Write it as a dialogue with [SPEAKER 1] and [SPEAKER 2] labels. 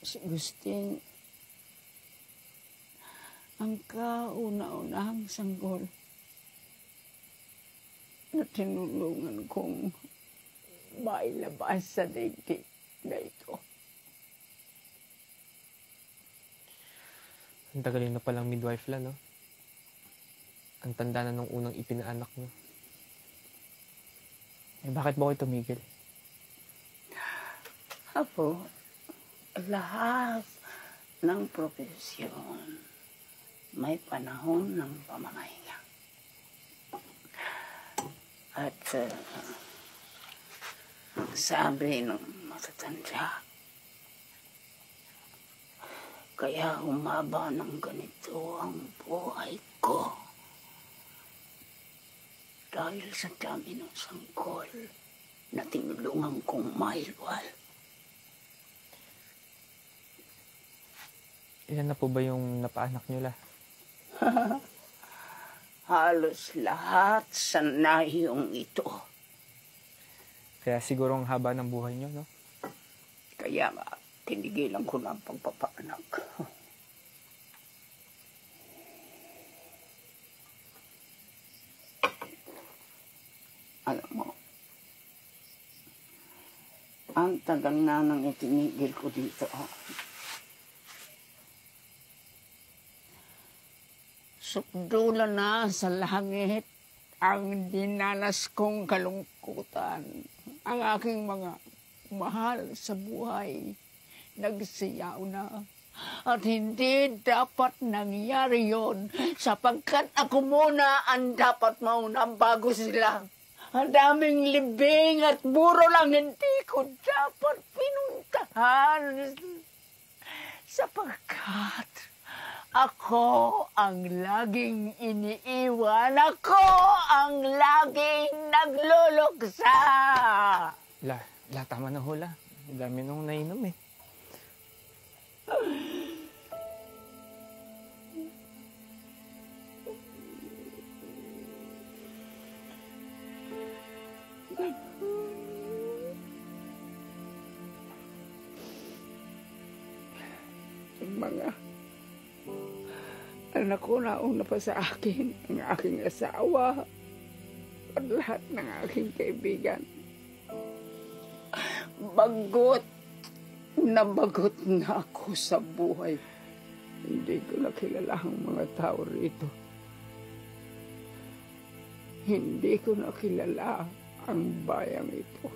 [SPEAKER 1] Si Agustin, ang kauna-unahang sanggol na tinulungan kong mailabas sa daigdig na ito.
[SPEAKER 2] Ang tagalin na palang midwife lang, no? Ang tanda na nung unang ipinaanak mo. Eh, bakit ba kayo tumigil?
[SPEAKER 1] Apo, lahat ng profesyon may panahon ng pamamahinga. At ang sabi ng matatanda, kaya humaba ng ganito ang buhay ko dahil sa dami ng sanggol na tinulungan kong mailwal.
[SPEAKER 2] Ilan na po ba yung napaanak nyo la?
[SPEAKER 1] Halos lahat sa nahiyong ito.
[SPEAKER 2] Kaya siguro ang haba ng buhay nyo, no?
[SPEAKER 1] Kaya nga, tinigilan ko na ang pagpapaanak. Alam mo, ang tagal na nang itinigil ko dito. Sukdula na sa langit ang dinanas kong kalungkutan. Ang aking mga mahal sa buhay nagsiyaw na. At hindi dapat nangyari yon sapagkat ako muna ang dapat mauna bago sila. Ang daming libing at buro lang hindi ko dapat pinuntahan sapagkat ako ang laging iniiwan. Ako ang laging nagluluksa.
[SPEAKER 2] La, tama na hula. Ang dami nung nainom eh.
[SPEAKER 1] Mga anak ko nauna pa sa akin, ang aking asawa at lahat ng aking kaibigan. Bagot na ako sa buhay. Hindi ko nakilala ang mga tao rito. Hindi ko nakilala ang bayang ito.